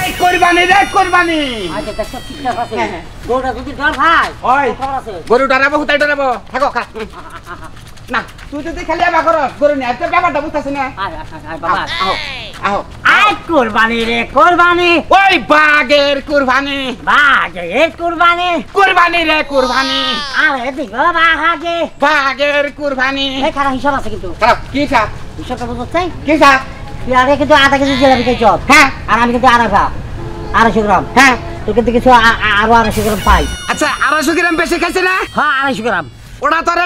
ওই কুরবানি রে কুরবানি আচ্ছা দেখো ঠিকঠাক আছে গরুটা যদি ডর ভাই ওই খবর আছে গরু ডরাবো হুতাই ডরাবো থাকো খা না তুই যদি খালি আবা করস গরু নিয়ে তো ব্যাপারটা বুঝতাছ না আয় বাবা আও আও আয় কুরবানি রে কুরবানি ওই বাগের কুরবানি বাঘের কুরবানি কুরবানি রে কুরবানি আরে দিব বাঘে বাগের কুরবানি এই খারাপ হিসাব আছে কিন্তু খারাপ কি সাপ হিসাবটা বুঝতে কি সাপ তুই আরে কিন্তু আধা কেজি জিলাপি খাইছ হ্যাঁ আর আমি কিন্তু 250 গ্রাম হ্যাঁ তুই কিন্তু কিছু আরো 250 গ্রাম পাই আচ্ছা 250 গ্রাম বেশি খাইছে না হ্যাঁ 250 গ্রাম ওটা তোরে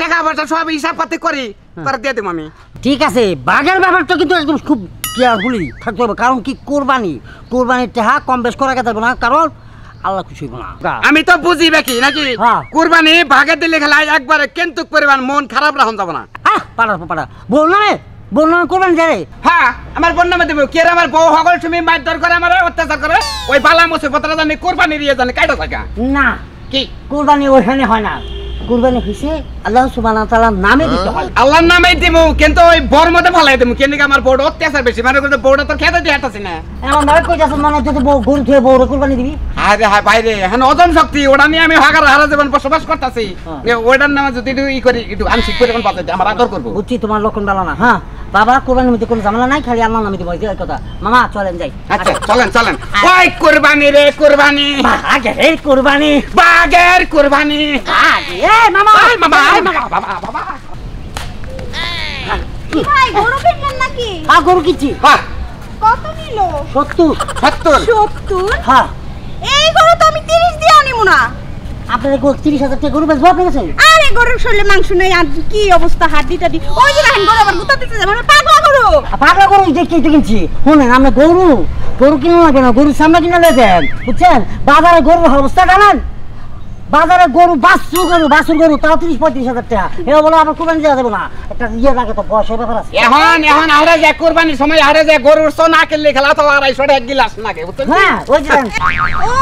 টাকা পয়সা সব হিসাব পাতি করি তোর দিয়ে দেব আমি ঠিক আছে বাঘের ব্যাপারটা কিন্তু একদম খুব কেয়ারফুলি থাকতে হবে কারণ কি কোরবানির টাকা কম বেশ করা যাবে না কারণ আল্লাহ খুশি হইব না আমি তো বুঝি বাকি নাকি কুরবানি ভাগে দিলে খেলায় একবারে কিন্তু পরিমাণ মন খারাপ রাখুন যাব না পাড়া বল না কোরবানি যারে হ্যাঁ আমার বোন নামে দেব কে আমার বউ হগল তুমি মারধর করে আমার অত্যাচার করে ওই বালা মুসিবতরা জানি কুরবানি দিয়ে জানি কাইটা থাকা না কি কুরবানি ওখানে হয় না কুরবানি হইছে আল্লাহ সুবহানাহু ওয়া তাআলার নামে দিতে হয় আল্লাহর নামে দিমু কিন্তু ওই বর মধ্যে ভালাই দিমু কেন আমার বউটা অত্যাচার বেশি মানে কিন্তু বউটা তো খেতে দিয়ে হাঁটাছি না এমন ভাবে কইতাছ মনে হচ্ছে বউ গরু থেকে বউরে কুরবানি দিবি আরে হ্যাঁ বাইরে এখন ওজন শক্তি ওটা নিয়ে আমি হারা জীবন বসবাস করতেছি ওইটার নামে যদি ই করি একটু আংশিক পরিমাণ বাঁচাইতে আমার আদর করবো বুঝছি তোমার লক্ষণ ভালো না হ্যাঁ বাবা কুরবানির মধ্যে কোনো ঝামেলা নাই খালি আল্লাহর নামে দিব এই কথা মামা চলেন যাই আচ্ছা চলেন ওই কুরবানি রে কুরবানি বাঘের কুরবানি বাঘের কুরবানি এই মামা বাবা ভাই গরু কিনলেন নাকি গরু কিনছি হ্যাঁ কত নিল 70 হ্যাঁ এই গরু তো আমি 30 দিয়ে আনিমু না আপনাদের 30,000 টাকা গরু বেচবো আপনার কাছে আরে গরুর শরীরে মাংস নেই আর কি অবস্থা হাড্ডিটা দি ওই যে রাখেন গরু আবার গুতা দিতে মানে পাগলা গরু দেখতে কিনছি শুনেন আমরা গরু কিনে লাগবে না গরুর সামনে কিনে লেন বুঝছেন বাজারে গরুর অবস্থা জানেন বাজারে গরু বাছুর গরু তাও 30-35,000 টাকা এও বলে আমার কুরবানি দেওয়া যাবে না একটা ইয়ে লাগে তো বয়সের ব্যাপার আছে এখন আরে যে কুরবানির সময় আরে যে গরুর সোনা কিনলে খেলা তো 250 টাকা গিলাস লাগে বুঝছেন হ্যাঁ ওই যে ও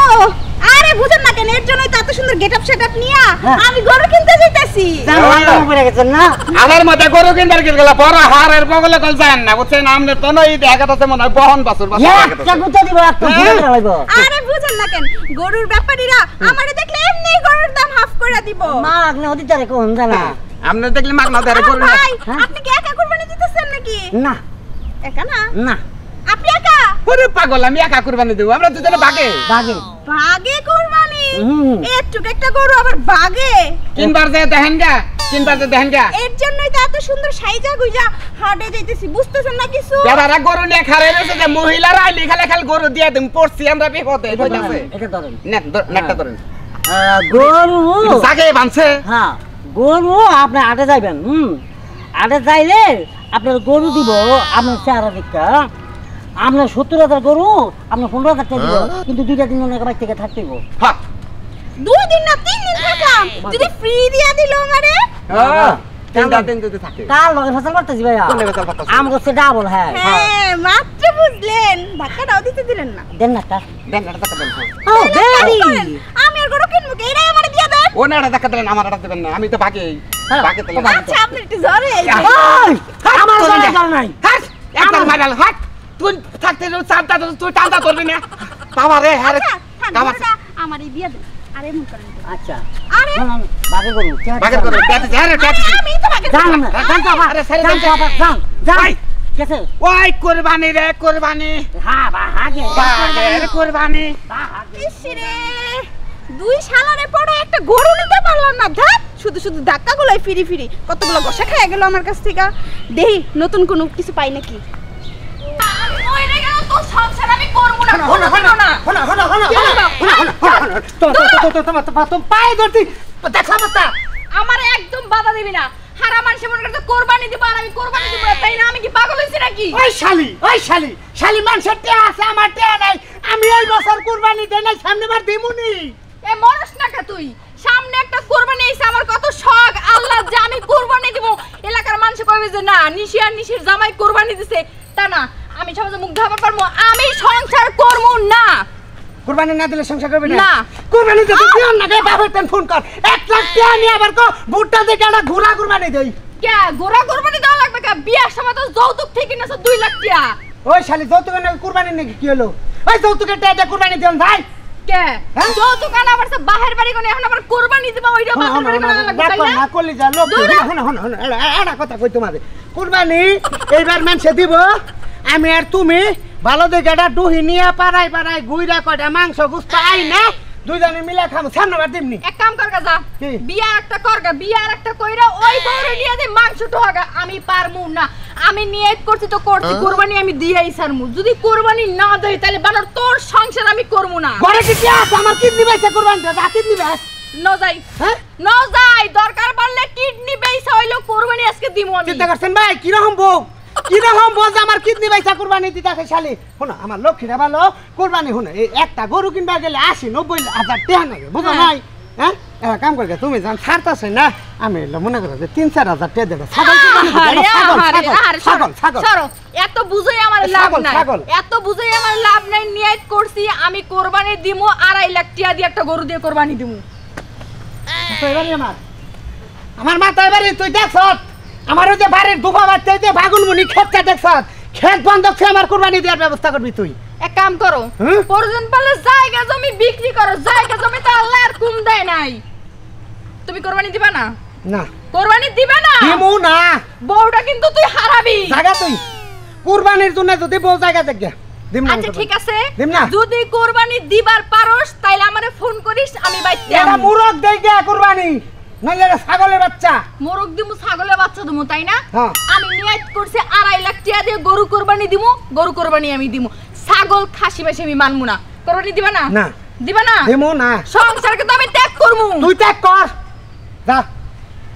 আরে বুঝেন না কেন এর জন্যই তো এত সুন্দর গেটআপ সেটআপ নিয়া আমি গরু কিনতে যাইতাছি জানো পড়ে গেছেন না আমার মতে গরু কিনতে গেল বড় হারের বগলে কল যায় না বুঝছেন আমনে তো নই দেখাতে মনে হয় বহন বাছুর একটা গুতা দিব একটা গুতা লাগবে আরে বুঝেন না কেন গরুর ব্যাপারীরা আমারে দেখলে এমনি গরুর দাম হাফ করে দিব মা আপনি ওদি তারে কোন জানা আমনে দেখলে মাগনা ধরে গরু ভাই আপনি কি একা কুরবানি দিতেছেন নাকি না একা না না আপনি একা পুরো পাগল আমি একা কুরবানি দেব আমরা দুজনে ভাগে বাগে কুরবানি এটুক একটা গরু আবার বাগে কিনবার যে দেখেন গা এর জন্যই তো এত সুন্দর সাইজা গুইজা হাটে যাইতেছি বুঝতেছেন না কিছু যারা গরু নিয়ে খারে রয়েছে যে মহিলারা আইলি খালি গরু দিয়ে দিম পড়ছি আমরা বিপদে কইতাছে এটা ধরেন নেটটা ধরেন গরু জাগে বানছে হ্যাঁ গরু আপনি আটে যাইবেন আটে যাইলে আপনার গরু দিব আপনার চেহারা দিকটা আপনার 70,000 গরু আপনার 15,000 টাকা দিব কিন্তু 2টা দিন অনেক বাইরে থেকে থাকতেইব হ্যাঁ 2 দিন না 3 দিন থাকলাম যদি ফ্রি দিয়া দিল আমারে দিন দিতে থাকে কাল লগে ফসল করতেছি ভাইয়া আম করছে ডাবল হ্যাঁ হ্যাঁ মাত্র বুঝলেন ধাক্কা দাও দিতে দিলেন না দেন না টা টাকা দেন ও দেরি আমি আর গরু কিনবো কে এরাই আমারে দিয়া দেন ও না টাকা দেন আমার টাকা দেবেন না আমি তো ভাগে তো আচ্ছা আপনি একটু জোরে আমার জানা নাই হাট একটা মারাল হাট তুই থাকতে চারটা তুই টানটা ধরবি না বাবা রে আরে আমারে দিয়া দেন আরে মন করেন আচ্ছা আরে বাগে গরু পেতে আরে পেতে আমি তো ভাগে জান না জান তো আবার জান কেসে ওই কুরবানি রে কুরবানি হ্যাঁ বাগে বাগের কুরবানি ইসরে দুই শালারে পড়ে একটা গরু নিতে পারলাম না ধাত শুধু ধাক্কাগুলাই ফিরি কতগুলো গোশা খেয়ে গেল আমার কাছ থেকে দেহি নতুন কোনো কিছু পাই নাকি ওইরে গেল তো সংসার আমি করব না তো পায়ে ধরতি দেখা মাতা আমার একদম বাধা দিবি না হারা মানুষ মনে করতে কুরবানি দিব আর আমি কুরবানি দিব তাই না আমি কি পাগল হইছি নাকি ওই শালি মানুষের তে আছে আমার তে নাই আমি এই বছর কুরবানি দেই না সামনে বার দিমুনি এ মরস না কা তুই সামনে একটা কুরবানি আইছে আমার কত শখ আল্লাহ যে আমি কুরবানি দিব এলাকার মানুষ কইবে যে না নিশির জামাই কুরবানি দিছে তা না আমি সমাজে মুখ ধাবার পারমু আমি সংসার করব না কুরবানি না দিলে সংসার করবে না কুরবানি দিতে দিও না রে বাবার তেন ফোন কর 1 লাখ টাকা নিয়ে আবার কো ভুট্টা দেখে একটা ঘোড়া কুরবানি দেই কে ঘোড়া কুরবানি দেওয়া লাগবে কা বিয়ার সময় তো যৌতুক ঠিক না 2 লাখ টাকা ওই শালি যৌতুক না কুরবানি নাকি কি হলো ওই যৌতুকের টাকা কুরবানি দেন ভাই কে হ্যাঁ? যৌতুক আনা আবার বাহির বাড়ি কোনে এখন আবার কুরবানি দিবা ওইটা বাহির বাড়ি কোনে লাগবে তাই না? না করলি যা লোক এটা কথা কই তোমাদের কুরবানি এইবার মানুষে দিব আমি আর তুমি ভালো দেখে একটা ডুহি নিয়ে পাড়াই পাড়াই গুইরা কয়টা মাংস গুস্ত আই না দুইজনে মিলে খাবো সামনেবার দিমনি এক কাম করগা যা কি? বিয়া একটা করগা বিয়া আর একটা কইরা ওই বউরে নিয়ে দে মাংস টোহাগা আমি পারমু না আমি নিয়ত করছি তো করছি কুরবানি আমি দিয়াই ছাড়মু যদি কুরবানি না দেই তাহলে বানর তোর সংসার আমি করমু না ঘরে কি আছে আমার কিডনি বেচে কুরবানি দে কিডনি বেচ ন যাই হ্যাঁ ন যাই দরকার পড়লে কিডনি বেইসা হইলো কুরবানি আজকে দিমু আমি চিন্তা করছেন ভাই কিরকম বউ কিরকম বউ আমার কিডনি বেচা কুরবানি দিতাছে শালি শোনো আমার লক্ষ্মীরা ভালো কুরবানি শুনে এই একটা গরু কিনবা গেলে 80-90,000 টাকা লাগে বুঝো নাই হ্যাঁ কাম করে তুমি যখন ছাড়তাছে না আমি মনে করো যে 3-4 হাজার টাকা দেবো ছাগল ছাগল ছাগল সরো এত বুঝাই আমার লাভ নাই ছাগল। এত বুঝাই আমার লাভ নাই নিয়ত করছি আমি কুরবানি দিমু 2.5 লাখ টাকা দিয়ে একটা গরু দিয়ে কুরবানি দিমু আমার মাথা এবারে তুই দেখছ আমার ওই যে বাড়ির দুপা বাড়তে যে বাগুনমুনি ক্ষেতটা দেখছ ক্ষেত বন্ধ করে আমার কুরবানি দেওয়ার ব্যবস্থা করবি তুই এক কাম করো হুম? প্রয়োজন পড়লে জায়গা জমি বিক্রি করো জায়গা জমি তো আল্লাহ আর কম দেয় নাই তুমি কুরবানি দিবা না না কুরবানি দিবা না দিমু না বউটা কিন্তু তুই হারাবি জায়গা তুই কুরবানির জন্য যদি বউ জায়গা দেখবে দিম না আচ্ছা ঠিক আছে দিম না যদি কুরবানি দিবার পারোস তাইলে আমারে ফোন করিস আমি বাইতে এটা মুরগ দেখে কুরবানি নইলে এটা ছাগলের বাচ্চা মোরগ দিমু ছাগলের বাচ্চা দিমু তাই না হ্যাঁ। আমি নিয়ত করছি 2.5 লাখ টাকা দিয়ে গরু কুরবানি দিমু গরু কুরবানি আমি দিমু ছাগল খাসি বেশি আমি মানমু না কুরবানি দিবা না না দিবা না দিমু না সংসারকে তো আমি ত্যাগ করমু তুই ত্যাগ কর যা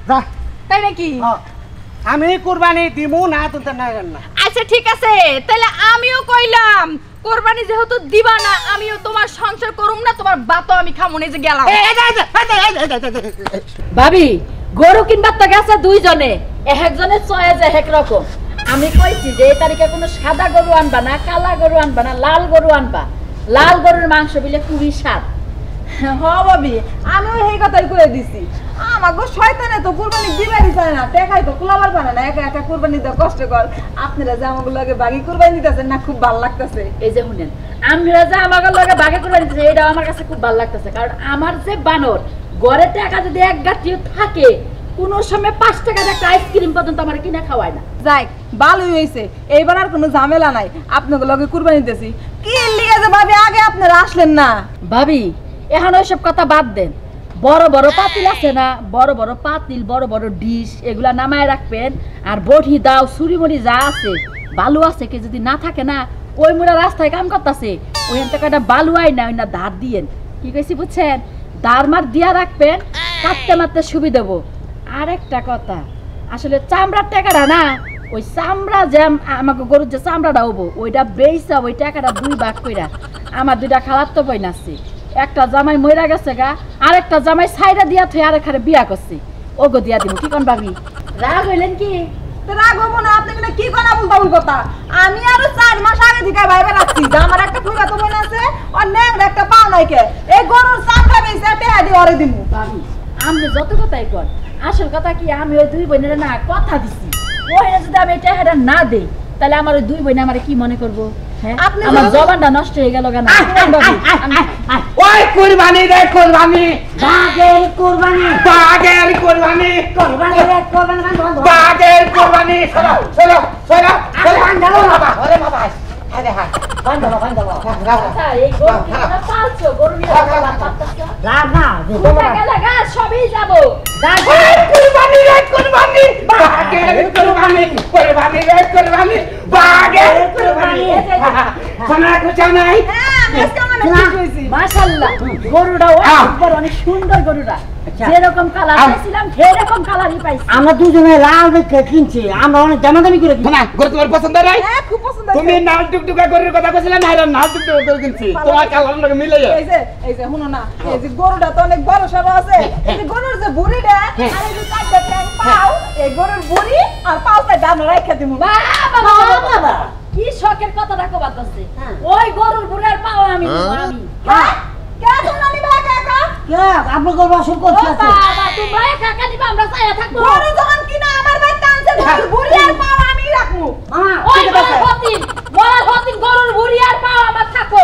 যা তাই নাকি আমি কুরবানি দিমু না তুই তো না না আচ্ছা ঠিক আছে তাহলে আমিও কইলাম কুরবানি যেহেতু দিবা না আমিও তোমার সংসার করুম না তোমার বাতো আমি খামু না যে গেলাম ভাবি গরু কিনবার তো গেছে দুইজনে একজনের চয়েস এক রকম আমি কইছি যে এই তারিখে কোনো সাদা গরু আনবা না কালা গরু আনবা না লাল গরু আনবা লাল গরুর মাংস বিলে খুবই স্বাদ হ ভাবি আমিও এই কথাই কয়ে দিছি আমাকে শয়তানে তো কুরবানি দিবারই চায় না টেকাই তো কুলাবার পারে না একা একা কুরবানি দেওয়া কষ্টকর আপনারা যে আমাকে লাগে বাকি কুরবানি দিতেছেন না খুব ভালো লাগতেছে এই যে শুনেন আমরা যে আমাকে লগে বাগে করে দিতেছে এটাও আমার কাছে খুব ভালো লাগতেছে কারণ আমার যে বানর ঘরে টাকা যদি এক গাঁটিও থাকে কোন সময় 5 টাকার একটা আইসক্রিম পর্যন্ত আমার কিনে খাওয়ায় না যাই ভালোই হয়েছে এইবার আর কোনো ঝামেলা নাই আপনাকে লগে কুরবানি দিতেছি কি লিগে যে ভাবি আগে আপনারা আসলেন না ভাবি এখন ওইসব কথা বাদ দেন বড় বড় পাতিল আছে না বড় বড় পাতিল বড় বড় ডিশ এগুলা নামায় রাখবেন আর বড়ি দাও ছুরি যা আছে বালু আছে কি যদি না থাকে না ওই মোরা রাস্তায় কাম করতেছে ওইখান থেকে একটা বালু আই না ওই না ধার দিয়েন কি কইছি বুঝছেন ধার মার দিয়া রাখবেন কাটতে মারতে সুবিধা দেবো আর একটা কথা আসলে চামড়ার টাকাটা না ওই চামড়া যে আমাকে গরুর যে চামড়াটা হবো ওইটা বেইসা ওই টাকাটা 2 ভাগ কইরা আমার 2টা খালার তো বই নাছি একটা জামাই মইরা গেছে গা আর একটা জামাই ছাইরা দিয়া থই আর এখানে বিয়া করছি ওগো দিয়া দিব কি কোন ভাবি রাগ হইলেন কি রাগ হবো না আপনি কি করা বলতে কথা আমি আরো 4 মাস আগে থেকে ভাইবা রাখছি যে আমার একটা ফুলা তো মনে আছে আর ন্যাংরা একটা পাও নাইকে এই গরুর চামড়া বেচে টেহা দিয়ে ওরে দিমু ভাবি আমি যত কথাই কর আসল কথা কি আমি ওই 2 বোনের না কথা দিছি ওইটা যদি আমি টাকাটা না দেই তাহলে আমার ওই 2 বোন আমারে কি মনে করব হ্যাঁ আমার জবানটা নষ্ট হয়ে গেল কেন ভাবি ওই কুরবানি রে কুরবানি বাগের কুরবানি বাগের কুরবানি কুরবানি রে কুরবানি বাগের কুরবানি চলো চলো চলো বান্ধব বাবা ওরে বাবা আরে হ্যাঁ বান্ধব আচ্ছা এই গরু কি না পালছো গরু নিয়ে পারতাছো রাগ না লাগা সবই যাব ওই কুরবানি রে কুরবানি বাগের কুরবানি কুরবানি রে কুরবানি বাগের কুরবানি শোনা কিছু নাই মাশাআল্লাহ গরুটা অনেক সুন্দর গরুটা যেরকম কালার চাইছিলাম সেরকম কালারই পাইছি আমরা দুজনে লাল দেখে কিনছি আমরা অনেক দামাদামি করে কিনছি না গরু তোমার পছন্দ নাই হ্যাঁ খুব পছন্দ তুমি নাল টুকটুকা গরুর কথা কইছিলে না এরা নাল টুকটুকা করে কিনছি তোমার কালার লাগে মিলে যায় এই যে শুনো না এই যে গরুটা তো অনেক বড় সড়ো আছে এই যে গরুর যে বুড়িটা আর এই যে চারটা ট্যাং পাও এই গরুর বুড়ি আর পাওটা ডান রাইখা দিমু বাবা কি শখের কথাটা কবাত আছে ওই গরুর বুড়ার পাও আমি দিব আমি হ্যাঁ কে সোনালি ভাই কাকা কে আপনি করব শুরু ও করছি বাবা তোমরা একা একা দিবা আমরা ছায়া থাকবো গরু যখন কিনা আমার ভাই টানছে গরুর বুড়ি আর পাও আমি রাখমু ওই বড় হতিন গরুর বুড়ি আর পাও আমার থাকো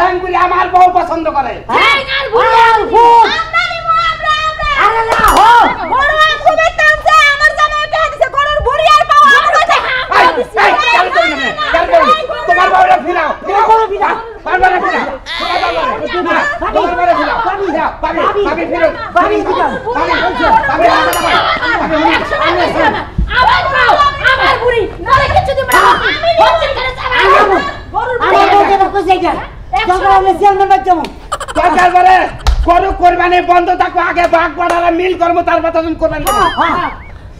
ঠ্যাং বুড়ি আমার বউ পছন্দ করে। ঠ্যাং আর বুড়ি আর ভূত। আমরা নিমু, আমরা। আরে না হো গরু আমগো বেতানছে, আমার জামাই কে দিছে, গরুর বুড়ি আর পাও আমগো কাছে। এই, কাল করি না, কাল করি। তোমার বউরে ফিরাও, ফিরাও। বউরে ফিরাও। বারবারে ফিরাও, তোমার বারবারে ফিরাও। পাবি, পাবি ফিরাও। বাড়ি দিতাম পাবি, আমার বউ, আমার বুড়ি নরে কিছু দিবে না। আমি বলছি করে যাবে গরুর আমার বউকে তো কইছে এটা যখন আমি চেয়ারম্যান বাচ্চামু দরকার পড়ে গরু কোরবানি বন্ধ থাকো, আগে ভাগ বাড়ারা মিল করবো, তারপর তখন কোরবানি করবো। হ্যাঁ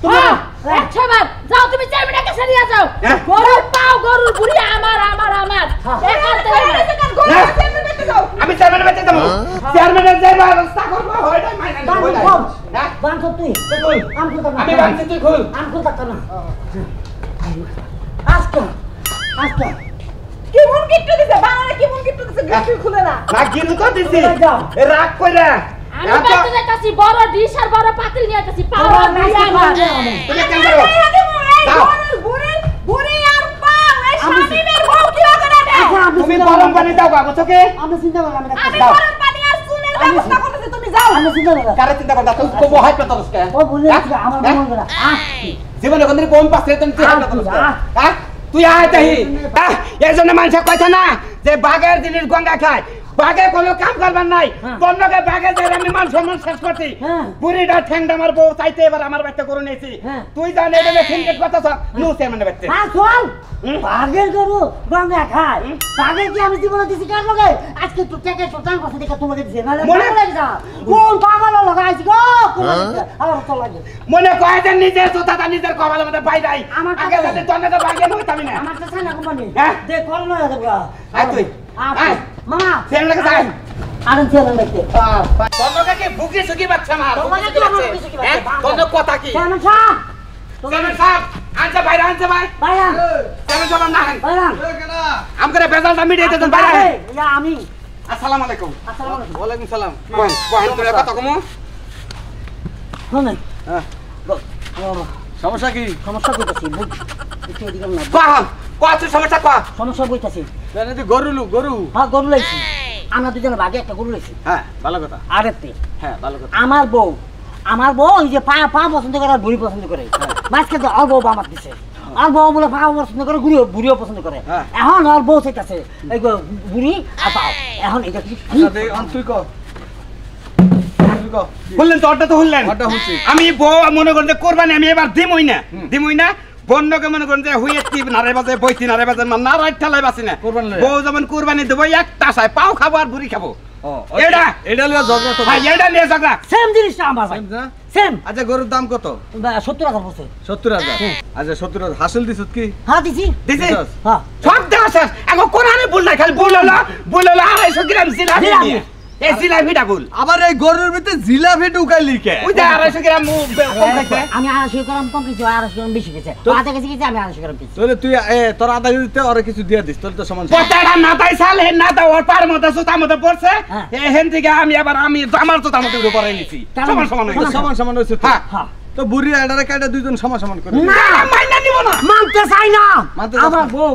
তুমি 100 বার যাও, তুমি চেয়ারম্যানের কাছে নিয়ে যাও। হ্যাঁ। গরুর পাও, গরুর বুড়ি আমার আমার আমার এখন থেকে আমি চেয়ারম্যানের বাচ্চা দেবো, চেয়ারম্যানের যে ব্যবস্থা করবো ওইটাই মাইনে নেবো, বান্ধব ওইটাই। কম হ্যাঁ? বান্ধব তুই খুল। আম খুলতাম না আমি বানছি, তুই খুল। আম খুলতাম না আস্তে আস্তে কি মন কিট্টু দিছে বাংলা কি মন কিট্টু দিছে গিট্টু খুলে না না গিল তো দিছি, কোথায় যাও? রাগ কইরা। আমি বাইতে যাইতাছি, বড় ডিশ আর বড় পাতিল নিয়ে যাইতাছি। পাও আমার আর বুড়ি নাস্তা আমার। খাওয়া তুমি কেন করো? যাও। বুড়ি আর পাও এই শামিমের বউ কি করে দেয়? আচ্ছা আমি তুমি চিন্তা গরম করলাম পানি দাও বাবু চোখে। আমি চিন্তা করলাম আমি আমি দাও গরম পানি আর চুলের ব্যবস্থা করতেছি, তুমি যাও। আমি চিন্তা করলাম কারে চিন্তা করতা তুই কো বহাই পেতর উসকে। ও বলে দিছে আমার মন করে জীবনে কোনদিন কম পাছে তুই তুই হাই পেতর উসকে। হ্যাঁ তুই আয় তাহি। এই জন্য মানুষ কইছে না যে বাঘের জিনিস গঙ্গা খায়, বাঘে কোনো কাম করবার নাই, বন্যকে বাঘে যে আমি মান সম্মান শেষ করছি। হ্যাঁ। বুড়িটা ঠ্যাংটা আমার বউ চাইতে এবার আমার বাচ্চা করে নিয়েছি। হ্যাঁ। তুই জানে এটা সিনকেট কথা সব নো চেয়ারম্যানের বাচ্চা। হ্যাঁ চল হুম। বাঘের গরু গঙ্গা খায় বাঘের কি আমি জীবনে দিছি কার লগে আজকে তো টেকে তো টান কথা দেখে তোমাকে দিছে নালে মনে- মনে লাগে যা কোন পাগল লাগাইছি গো আমার তো লাগে মনে কয় যে নিজের জুতাটা নিজের কপালের মধ্যে পাই নাই। আমার আগে কথা- যদি তন্নেটা বাঘে নইতামি না। আমার তো ছানা কোম্পানি হ্যাঁ। দে কল না দেবো আয় তুই, আয়। মামা চেয়ারম্যানের কাছে আয়। আরেন চেয়ারম্যান দেখতে তন্নকে কি বুকি সুকি বাচ্চা মার? তোমাকে কি আমার বুকি সুকি বাচ্চা? তন্ন কথা কি? চেয়ারম্যান সাহেব চেয়ারম্যান সাহেব আনছে বাইরে আনছে ভাই। বাইরান চেয়ারম্যান সাহেব না হেন। বাইরান আমগরে বেজালটা মিটিয়ে দিতেন বাইরে হেন। ইয়া আমি আসসালামু আলাইকুম। আসসালামু আলাইকুম ওয়ালাইকুম সালাম। কোন কোন তোরে কথা কমু? শুনেন হ্যাঁ। সমস্যা কি? সমস্যা কইতাছি বুঝছি এদিকে না বাহ কত সমস্যা কয়? সমস্যা কইতাছি জানি গরু। হ্যাঁ গরু লাইছি আমরা দুজনে ভাগে একটা গরু লাইছি হ্যাঁ ভালো কথা। আরেতে হ্যাঁ ভালো কথা। আমার বউ এই যে পা পছন্দ করে আর বুড়ি পছন্দ করে মাঝখানে তো আর বউ আমার দিছে আর বউ বলে পা পছন্দ করে বুড়িও পছন্দ করে হ্যাঁ। এখন আর বউ চাইতেছে এই বুড়ি আর পাও এখন এটা কি তুই কর। বললেন তো অর্ডার তো শুনলেন। আমি বউ মনে করেন যে কোরবানি আমি এবার দিমই না বন্যকে মনে করেন যে হুইয়েতি নারে বাজে বইতি নারে বাজে না রাইট ঠালাই বাসি না। বউ যেমন কোরবানি দেবো একটা চাই পাও খাবো আর বুড়ি খাবো। এটা লিয়ে ঝগড়া তো ভাই এটা নিয়ে ঝগড়া। সেম জিনিসটা আমার ভাই Same না? সেম আচ্ছা গরুর দাম কত? 70,000 বলছে 70,000। আচ্ছা 70,000 হাসিল দিছত কি? হ্যাঁ দিছি দিছি দিছস? হ্যাঁ সব দেওয়া শেষ এখন কোরআনে ভুল নাই খালি ভুল হলো 250 গ্রাম জিলাপি জিলাপি। নিয়ে। এই জিলাপিটা ভুল আবার এই গরুর ভিতরে জিলাপি ঢুকাইলি কে? ওই যে 250 গ্রাম কম খাইছে। আমি 250 গ্রাম কম কিছু 250 গ্রাম বেশি গেছে আধা কেজি গেছে আমি 250 গ্রাম পেয়েছি তাহলে তুই তোর আধা কেজিতে ওরে কিছু দিয়ে দিস তাহলে তো সমান সমান। পতাটা নাতাই সাল হে নাতা ওর পার মধ্যে সুতা মধ্যে পড়ছে হ্যাঁ। এহেন থেকে আমি আমার সুতা মধ্যে উপরে পরে নিছি কেন? সমান সমান তো হইছে। সমান সমান হয়েছে তো। হ্যাঁ। হ্যাঁ তো বুড়ি আডারে কাটা দুইজন সমান সমান করে দিবি। না মাইনা নিব না। মানতে চাই না মানতে চাস আমার না? বউ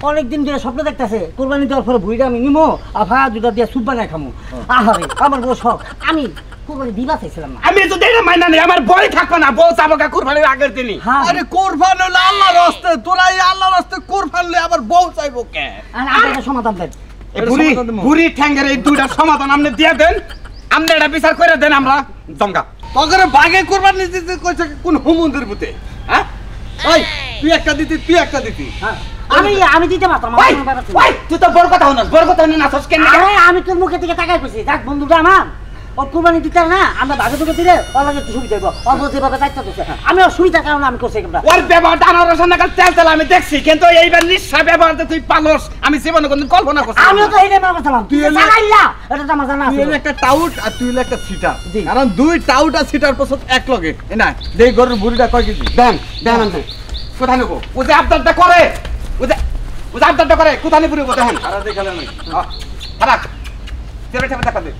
অনেকদিন ধরে স্বপ্ন দেখতেছে কোরবানি দেওয়ার পরে ভুঁড়িটা আমি নিমো আর ভাড়া দুটা দিয়ে সুপ বানাই খামো আহারে আমার বউ শখ আমি কোরবানি দিবা চাইছিলাম না আমি যদি এটা মাইনা নেই আমার বই থাকবো না বউ চাবকা কুরবানির আগের দিনই। হ্যাঁ আরে কোরবান হলো আল্লাহর রাস্তে, তোরা এই আল্লাহর রাস্তে কোরবান লয়ে আবার বউ চাইবো কে? আর আপনাকে সমাধান দেন এই বুড়ি ঠ্যাঙ্গের এই দুইটার সমাধান আপনি দিয়ে দেন, আপনি এটা বিচার করে দেন আমরা জঙ্গা। তগরে বাগে কোরবান দিতে কইছে কোন হুমুন্দের পুতে? হ্যাঁ ওই তুই একটা দিতি হ্যাঁ আমি দিতে পারতাম ওই ওই তুই তো বড় কথা হনস বড় কথা হন না সস কেন আরে আমি তোর মুখে থেকে তাকাই পেয়েছি দেখ বন্ধুটা আমার ও কোরবানি দিতে না আমরা ভাগে ভাগে দিলে ওর লাগে একটু সুবিধা হইব অল্প যেভাবে দায়িত্ব দিচ্ছে আমি ওর সুবিধার কারণে আমি করছি আমরা ওর ব্যবহারটা আনারস নাকাল তেল তেল আমি দেখছি কিন্তু এইবার নিঃশ্বাস ব্যবহারটা তুই পালস আমি জীবনে কোনদিন কল্পনা করছি না। আমিও তো এইটাই মনে করছিলাম তুই তুই এলে- জানাইলা এটা তো আমার জানা তুই আছে হলো একটা টাউট আর তুই হলো একটা সিটার। জি। কারণ দুই টাউট আর সিটার পছন্দ এক লগে এ না দেই গরুর বুড়িটা কয় কেজি? দেন দেন আনতে কোথায় নেবো ও যে আবদারটা করে ও যে আবদারটা করে কোথায় নেবো দেখেন সারা দেখালে নাই খারাপ চেপে চেপে দেখা দে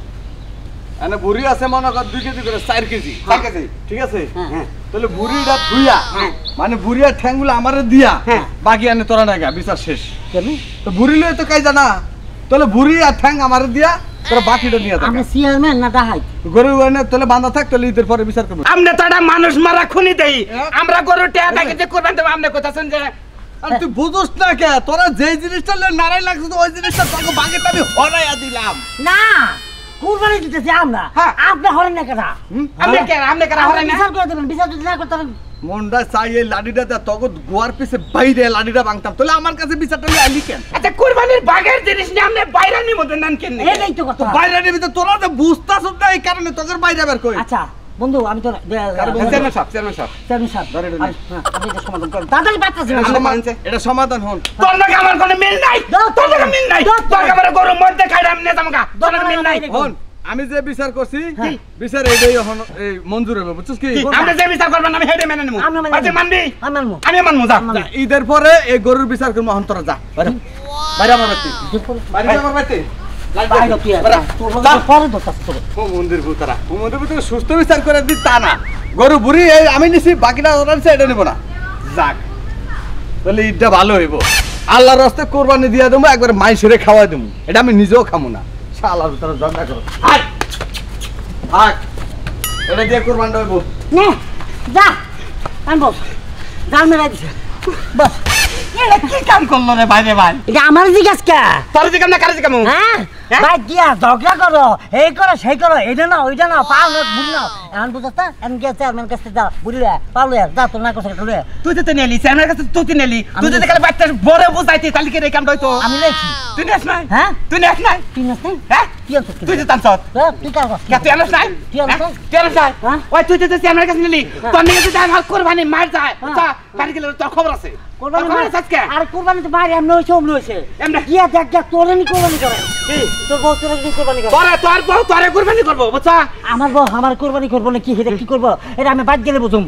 এনে বুড়ি আছে মনে কর 2 কেজি করে 4 কেজি। ঠিক আছে ঠিক আছে হ্যাঁ তাহলে বুড়িটা ধুইয়া হ্যাঁ। মানে বুড়িয়ার ঠ্যাংগুলো আমারে দিয়া হ্যাঁ। বাকি আনে তোরা না গা বিচার শেষ। কেন তো বুড়ি লয়ে তো কাই জানা তাহলে বুড়ি আর ঠ্যাং আমার দিয়া তোরা বাকিটা নিয়ে আমি থাক চেয়ারম্যান না ডাহাই গরু এনে তাহলে বাঁধা থাক তাহলে ঈদের পরে বিচার করবো আমরা তো একটা মানুষ মারা খুনি দেই আমরা গরু টেয়া থাকি যে কোরবান দেব আপনি কোথাছেন যে আর তুই বুঝোস না কে তোরা যেই জিনিসটা নারাই লাগছে তো ওই জিনিসটা তোকে বাকিটা আমি হরাইয়া দিলাম না কুরবানি দিতেছি আমরা হ্যাঁ। আপনি হরেন না কেনা আপনি কে হরাই না বিচার করে দেবেন বিচার যদি না করতে পারেন মনটা চাই এই লাঠিটা দেয় তখন গোয়ার পিছে বাইরে লাঠিটা ভাঙতাম তাহলে আমার কাছে বিচারটা নিয়ে আলি কেন আচ্ছা কোরবানির বাগের জিনিস নিয়ে আপনি বাইরে নিব দেন কেন এটাই তো কথা বাইরে নিবি তো তোরা তো বুঝতাস না এই কারণে তোদের বাইরে বের কই আচ্ছা বন্ধু আমি তো চেয়ারম্যান সাহেব চেয়ারম্যান সাহেব ধরে নে। আপনি এটা সমাধান করেন তাড়াতাড়ি বাচ্চা এটা সমাধান হন তোর নাকি আমার কোনো মিল নাই তোর নাকি মিল নাই তোর আমার গরু মধ্যে খাইলাম না জামগা তোর নাকি মিল নাই হন আমি যে বিচার করছি বিচার এইটাই হন এই মঞ্জুর হবে বুঝছিস কি আপনি যে বিচার করবেন আমি হেডে মেনে নেব আমি মেনে আচ্ছা নেব। মানবি মানবো। আমি মানবো যা যা, ঈদের পরে এই গরুর বিচার করবো হন তোরা যা বাইরে বাইরে আমার বাড়ি বাইরে যা আমার বাড়িতে বাইরে তুই বাইরে। পরে তো কাজ করে ও মন্দির ভূতারা ও মন্দির ভূতারা সুস্থ বিচার করে দি তা না গরু বুড়ি এই আমি নিছি বাকিটা ওরা নিছে এটা নিব না যাক তাহলে ঈদটা ভালো হইব আল্লাহর রাস্তে কোরবানি দিয়া দেবো একবার মাইসেরে খাওয়াই দেবো এটা আমি নিজেও খামো না শালা ভূতারা ঝগড়া করো আয় থাক এটা দিয়ে কোরবানটা হইব নে যা আনবো জাল মেরা দিছে বস এটা কি কাম করলো রে ভাই এটা আমার জিজ্ঞাস কে তোর যে কাম না কারে যে কাম হ্যাঁ ভাই দিয়া ঝগড়া করো এই করো সেই করো এটা না ওইটা না পাও না বুঝ না এখন বুঝতে এখন গেছে চেয়ারম্যান কাছে যা বুঝলে পাওলে যা তোর না কথা বলে তুই তো নেলি চেয়ারম্যানের কাছে তুই নেলি তুই যদি কালে বাচ্চা বড় বুঝাইতি তাহলে কি রে কামটা হইতো আমি লেখি তুই নেস নাই হ্যাঁ তুই নেস নাই তুই নাস নাই হ্যাঁ কি আছে তুই যে তানছত তুই কার কাছে কে তুই আনস নাই তুই আনস নাই? তুই আনস নাই হ্যাঁ? ওই তুই তো চেয়ারম্যানের কাছে নিলি তোর নিয়ে যদি আমার কোরবানি মার যায় হ্যাঁ। তা বাড়ি গেলে তোর খবর আছে কোরবানি তোর খবর আছে আজকে? আর কোরবানি তো বাইরে এমনি হয়েছে অমনি হয়েছে এমনি? গিয়া দেখ দেখ তোরে নি কোরবানি করে কি? তোর বউ তোরে নি কোরবানি করে তোরে তোর বউ তোরে কোরবানি করবো বুঝছা আমার বউ আমার কোরবানি করবো না কি এটা কি করবো এটা আমি বাদ গেলে বুঝুম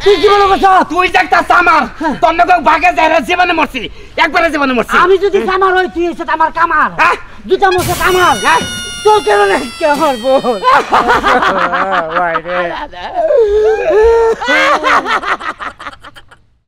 তুই কি বলো বলছ তুই যে একটা সামার তোর নাকি ভাগে যায় জীবনে মরছি একবারে জীবনে মরছি আমি যদি কামার হই তুই এসে আমার কামার হ্যাঁ? দুটা মশা কামার হ্যাঁ? তোর কেন না আমার বউ